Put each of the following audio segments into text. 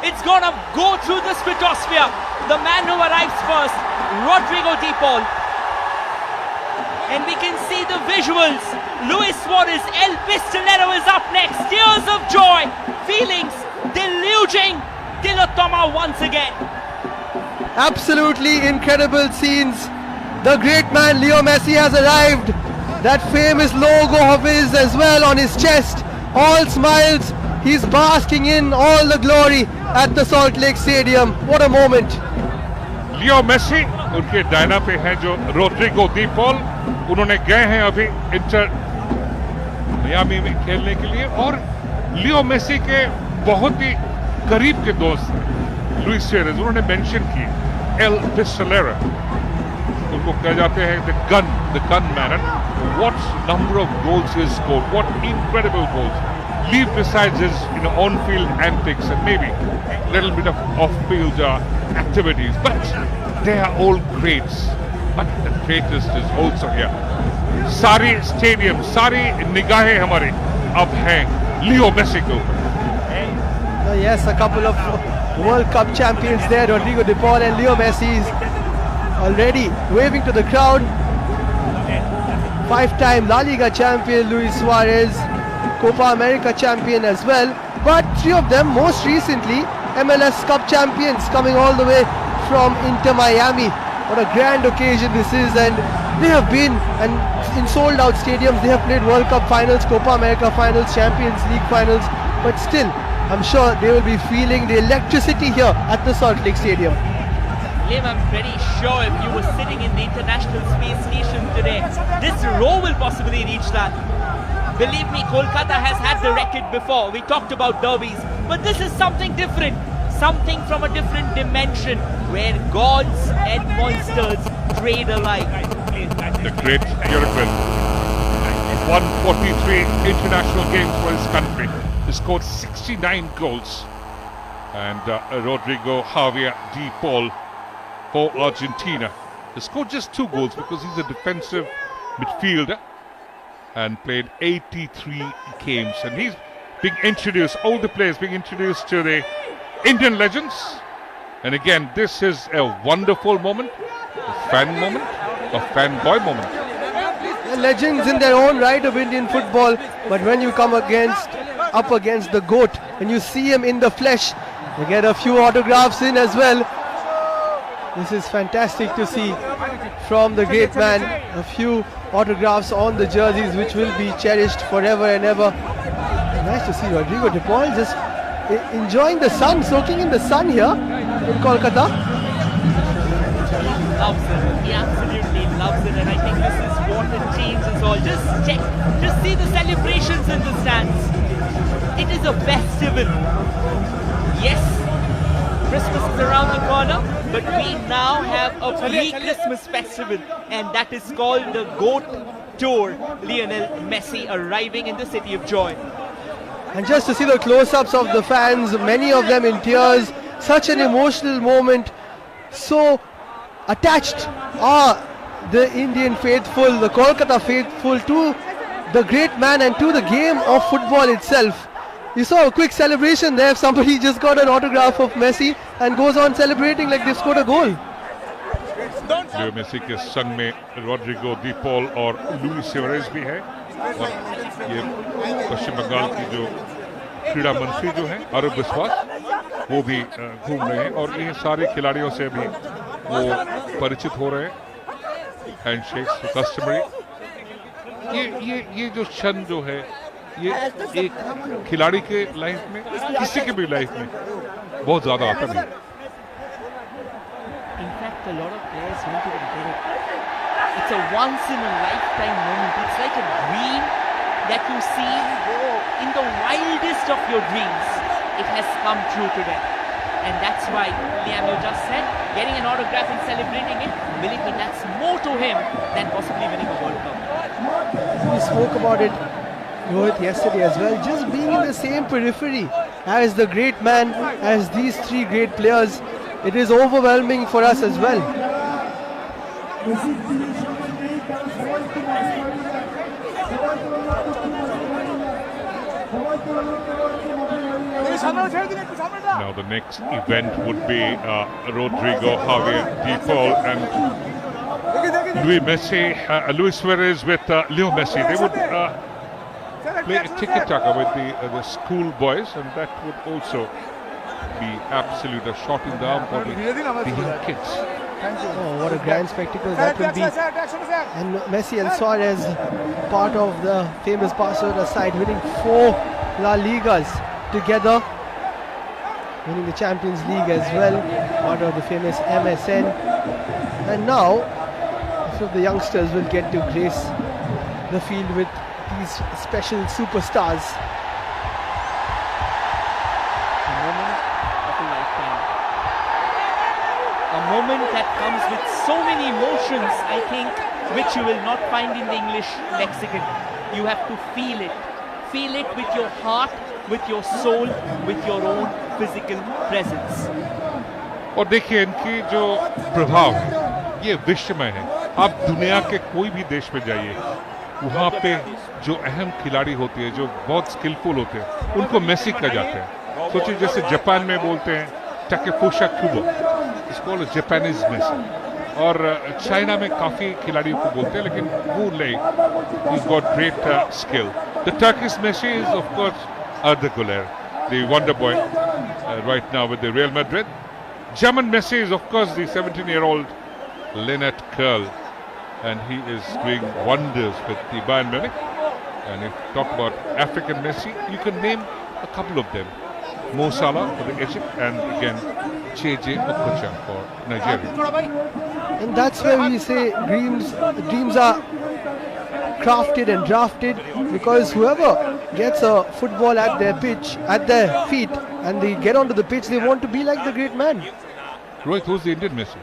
It's gonna go through the stratosphere. The man who arrives first, Rodrigo De Paul. And we can see the visuals. Luis Suarez, El Pistolero is up next. Tears of joy, feelings deluging Tilotoma once again. Absolutely incredible scenes. The great man Leo Messi has arrived. That famous logo of his as well on his chest. All smiles. He's basking in all the glory at the Salt Lake Stadium. What a moment. Leo Messi उनके डायना पे हैं जो Rodrigo De Paul. उन्होंने गए हैं अभी inter Miami में खेलने के लिए और लियो मेसी के बहुत ही करीब के दोस्त लुइस सुआरेज उन्होंने मेंशन की एल पिस्टोलेरो. उनको कह जाते हैं the gun man. And what number of goals he scored, what incredible goals. Leave besides his on-field antics and maybe a little bit of off-field activities, but they are all greats. But the greatest is also here. सारी stadium, सारी निगाहें हमारे अब हैं लियो Messi के ऊपर. Yes, a couple of World Cup champions there, Rodrigo De Paul and Leo Messi already waving to the crowd. 5-time La Liga champion Luis Suarez, Copa America champion as well, but three of them most recently MLS Cup champions coming all the way from Inter Miami. What a grand occasion this is, and they have been in sold out stadiums. They have played World Cup finals, Copa America finals, Champions League finals, but still I'm sure they will be feeling the electricity here at the Salt Lake Stadium. Liam, I'm pretty sure if you were sitting in the International Space Station today, this row will possibly reach that. Believe me, Kolkata has had the record before. We talked about derbies, but this is something different. Something from a different dimension where gods and monsters trade alike. The great Uruguayan won 43 international games for his country. He scored 69 goals. And Rodrigo Javier De Paul for Argentina. He scored just 2 goals because he's a defensive midfielder and played 83 games. And he's being introduced, all the players being introduced to the Indian legends. And again, this is a wonderful moment, a fan moment, a fanboy moment. They're legends in their own right of Indian football, but when you come up against the GOAT and you see him in the flesh, you get a few autographs in as well. This is fantastic to see from the great man. A few autographs on the jerseys which will be cherished forever and ever. Nice to see Rodrigo De Paul just enjoying the sun, soaking in the sun here in Kolkata. Loves it. He absolutely loves it, and I think this is what the teams is all. Just see the celebrations in the stands. It is a festival. Yes, Christmas is around the corner, but we now have a pre-Christmas festival, and that is called the GOAT Tour. Lionel Messi arriving in the City of Joy. And just to see the close-ups of the fans, many of them in tears, such an emotional moment. So attached are the Indian faithful, the Kolkata faithful to the great man and to the game of football itself. You saw a quick celebration there. Somebody just got an autograph of Messi and goes on celebrating like they've scored a goal. Leo Messi के संग में Rodrigo De Paul और Luis Suarez भी है. और ये पश्चिम बंगाल की जो क्रीड़ा मंत्री जो हैं अरूप बिस्वास, वो भी घूम रहे हैं और ये सारे खिलाड़ियों से भी वो परिचित हो रहे हैं. Handshakes customary. ये जो क्षण जो है, ये एक खिलाड़ी के लाइफ में, किसी के भी लाइफ में बहुत ज्यादा आता नहीं. In fact, a lot of players won't even get it. It's a once-in-a-lifetime moment. It's like a dream that you see in the wildest of your dreams. It has come true today. And that's why, Liam, you just said, getting an autograph and celebrating it, believe me, that's more to him than possibly winning a World Cup. We spoke about it, Rohit, yesterday as well. Just being in the same periphery as the great man, as these three great players, it is overwhelming for us as well. Now the next event would be Rodrigo, Javier De Paul and Luis Suarez with Leo Messi. They would play a tiki-taka with the school boys, and that would also be absolute a shot in the arm for the young kids. Oh, what a grand spectacle that will be. And Messi and Suarez, part of the famous Barcelona side, winning 4 La Ligas together, winning the Champions League as well, part of the famous MSN. And now, some of the youngsters will get to grace the field with these special superstars. A moment that comes with so many emotions, I think, which you will not find in the English lexicon. You have to feel it. Feel it with your heart, with your soul, with your own physical presence. और देखिए इनकी जो प्रभाव है ये विश्वमय है. आप दुनिया के कोई भी देश में जाइए, वहाँ पे जो अहम खिलाड़ी होते हैं, जो बहुत स्किलफुल होते हैं, उनको मेसी कहा जाते हैं. सोचिए जैसे जापान में बोलते हैं टाकेफुसा कुबो, इसको जापानीज मेसी. और चाइना में काफी खिलाड़ियों को बोलते हैं, लेकिन Wu Lei, he's got great skill. The Turkish Messi is of course Arda Güler, the wonder boy right now with the Real Madrid. German Messi is of course the 17-year-old Lennart Kerl, and he is doing wonders with the Bayern Munich. And if you talk about African Messi, you can name a couple of them. Mo Salah for the Egypt, and again JJ Okocha for Nigeria. And that's where we say dreams are crafted and drafted, because whoever gets a football at their feet, and they get onto the pitch, they want to be like the great man. Rohit, who's the Indian Messi?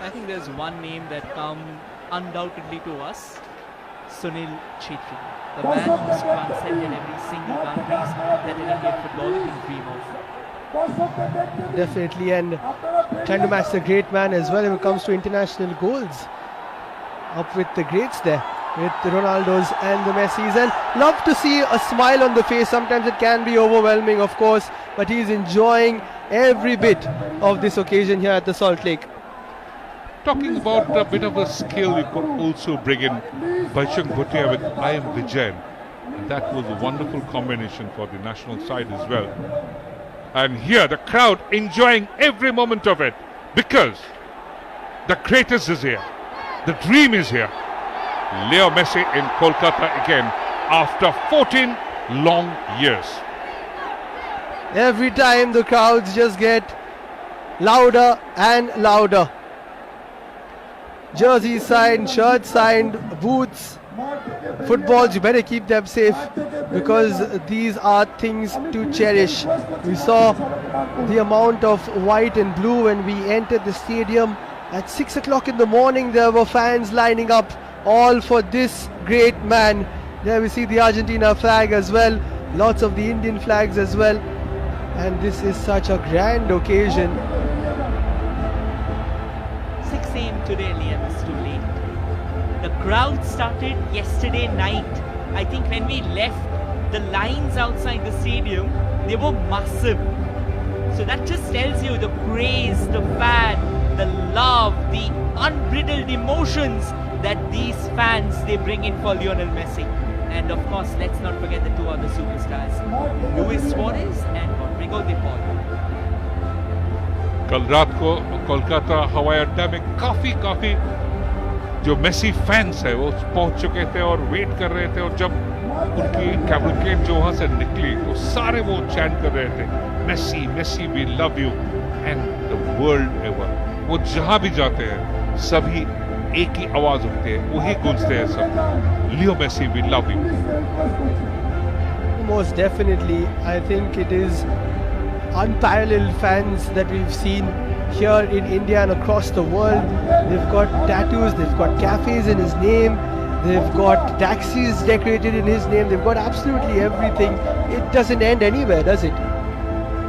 I think there's one name that comes undoubtedly to us, Sunil Chhetri, the man who's transcended every single boundaries that an Indian footballer can dream of. Definitely, and trying to match the great man as well when it comes to international goals. Up with the greats there, with the Ronaldos and the Messis, and love to see a smile on the face. Sometimes it can be overwhelming, of course, but he's enjoying every bit of this occasion here at the Salt Lake. Talking about a bit of a skill, you could also bring in Bajrang Bhutia with I Am Vijayan. That was a wonderful combination for the national side as well. And here the crowd enjoying every moment of it, because the greatest is here. The dream is here. Leo Messi in Kolkata again after 14 long years. Every time the crowds just get louder and louder. Jerseys signed, shirts signed, boots, footballs, you better keep them safe, because these are things to cherish. We saw the amount of white and blue when we entered the stadium. At 6 o'clock in the morning there were fans lining up, all for this great man. There we see the Argentina flag as well, lots of the Indian flags as well, and this is such a grand occasion. 6 a.m. today, Liam, is too late. The crowd started yesterday night. I think when we left, the lines outside the stadium, they were massive. So that just tells you the praise, the fan, the love, the unbridled emotions that these fans, they bring in for Lionel Messi. And of course, let's not forget the two other superstars, Luis Suarez and Rodrigo De Paul. कल रात को कोलकाता हवाई अड्डा में काफी जो Messi fans है वो पहुंच चुके थे और वेट कर रहे थे, और जब उनकी कैवलकेड जो वहां से निकली तो सारे वो चैंट कर रहे थे, Messi Messi we love you and the world ever. वो जहां भी जाते हैं सभी एक ही आवाज उठती है, वही गूंजते हैं सब, Leo Messi we love you. Most definitely, I think it is unparalleled fans that we've seen here in India and across the world. They've got tattoos, they've got cafes in his name, they've got taxis decorated in his name, they've got absolutely everything. It doesn't end anywhere, does it?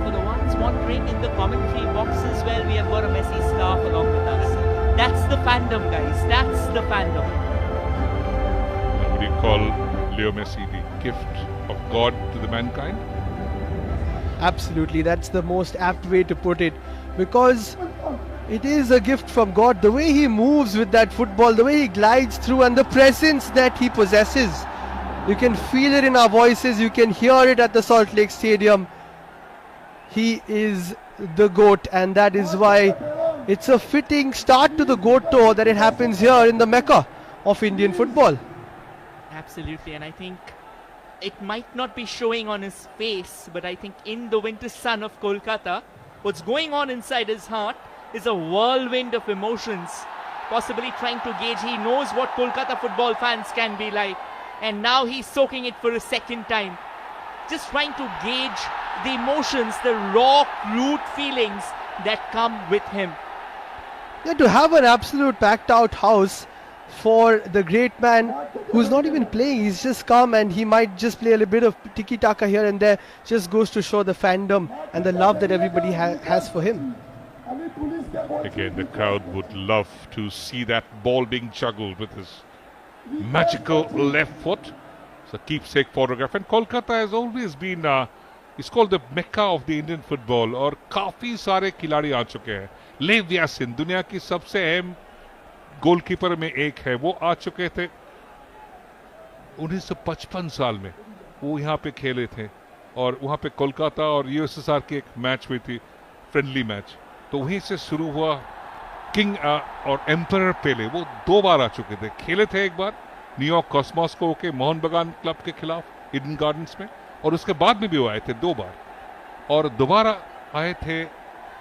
For the ones wondering in the commentary box as well, we have got a Messi scarf along with us. That's the fandom, guys, that's the fandom. Would you call Leo Messi the gift of God to the mankind? Absolutely, that's the most apt way to put it, because it is a gift from God. The way he moves with that football, the way he glides through, and the presence that he possesses. You can feel it in our voices, you can hear it at the Salt Lake Stadium. He is the GOAT, and that is why it's a fitting start to the GOAT tour that it happens here in the Mecca of Indian football. Absolutely, and I think it might not be showing on his face, but I think in the winter sun of Kolkata, what's going on inside his heart is a whirlwind of emotions, possibly trying to gauge. He knows what Kolkata football fans can be like, and now he's soaking it for a second time, just trying to gauge the emotions, the raw, crude feelings that come with him. Yeah, to have an absolute packed out house for the great man who's not even playing, he's just come, and he might just play a little bit of tiki-taka here and there, just goes to show the fandom and the love that everybody has for him. Again, the crowd would love to see that ball being juggled with his magical left foot. It's a keepsake photograph, and Kolkata has always been it's called the Mecca of the Indian football, और काफी सारे खिलाड़ी आ चुके हैं. लेव यासिन दुनिया की सबसे अहम गोलकीपर में एक है, वो आ चुके थे 1955 साल में, वो यहाँ पे खेले थे, और वहाँ पे कोलकाता और यूएसएसआर की एक मैच हुई थी, फ्रेंडली मैच, तो वहीं से शुरू हुआ. किंग और एम्परर पेले वो 2 बार आ चुके थे, खेले थे एक बार न्यूयॉर्क कॉस्मोस को के मोहन बगान क्लब के खिलाफ ईडन गार्डन्स में, और उसके बाद में भी वो आए थे 2 बार, और दोबारा आए थे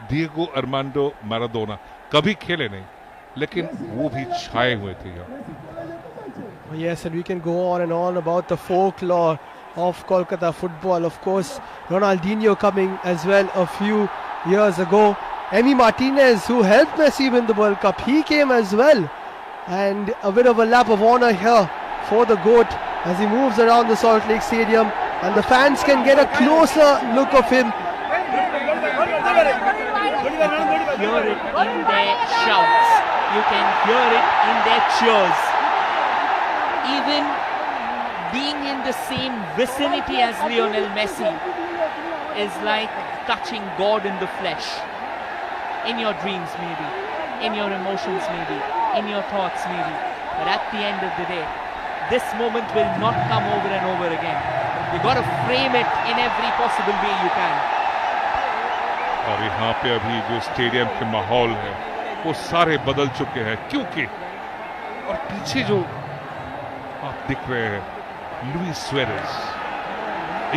डिएगो अर्मांडो मैराडोना. कभी खेले नहीं, लेकिन वो भी छाए हुए थे यहाँ. Yes, and we can go on and on about the folklore of Kolkata football. Of course, Ronaldinho coming as well a few years ago. Emi Martinez, who helped Messi win the World Cup, he came as well. And a bit of a lap of honor here for the GOAT as he moves around the Salt Lake Stadium, and the fans can get a closer look of him. Hear it in their shouts, you can hear it in their cheers. Even being in the same vicinity as Lionel Messi is like touching God in the flesh. In your dreams maybe, in your emotions maybe, in your thoughts maybe. But at the end of the day, this moment will not come over and over again. You got to frame it in every possible way you can. और यहाँ पे अभी जो stadium के माहौल है वो सारे बदल चुके हैं, क्योंकि और पीछे जो आप दिख रहे हैं Luis Suarez,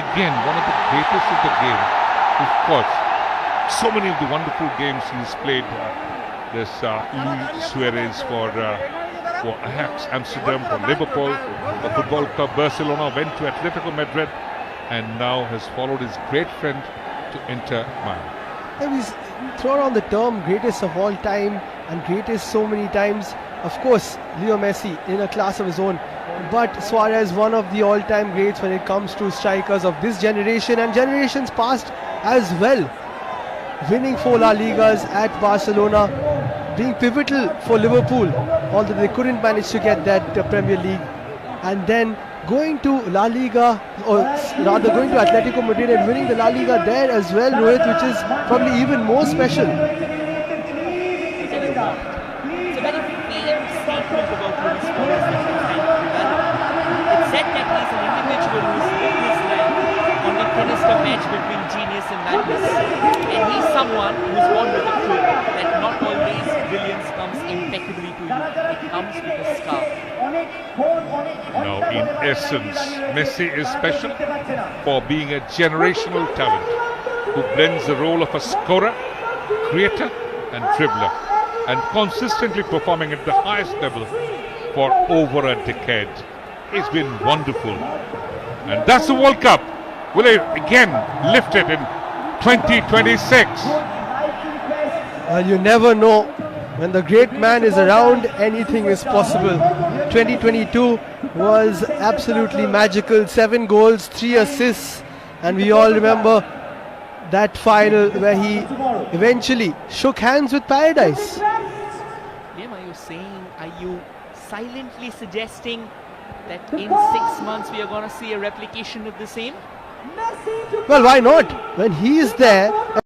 again one of the greatest of the game. Of course, so many of the wonderful games he's played. This Luis Suarez for Ajax Amsterdam, for Liverpool, for Football Club Barcelona, went to Atletico Madrid, and now has followed his great friend to Inter Miami. He's thrown on the term greatest of all time and greatest so many times. Of course, Leo Messi in a class of his own, but Suarez one of the all-time greats when it comes to strikers of this generation and generations past as well. Winning 4 La Ligas at Barcelona, being pivotal for Liverpool, although they couldn't manage to get that Premier League, and then going to La Liga, or rather going to Atletico Madrid and winning the La Liga there as well, Rohit, which is probably even more special. It's a very famous statement about Luis Suarez that he's trying to develop. It's said that he's an individual who's lived his life on the thinnest of edge between genius and madness. And he's someone who's born with the truth that not always brilliance comes impeccably to you. It comes with a scar. Now, in essence, Messi is special for being a generational talent who blends the role of a scorer, creator and dribbler, and consistently performing at the highest level for over a decade. It's been wonderful. And that's the World Cup. Will it again lift it in 2026? Well, you never know. When the great man is around, anything is possible. 2022 was absolutely magical. 7 goals, 3 assists, and we all remember that final where he eventually shook hands with paradise. Liam, are you silently suggesting that in 6 months we are going to see a replication of the same? Well, why not? When he is there,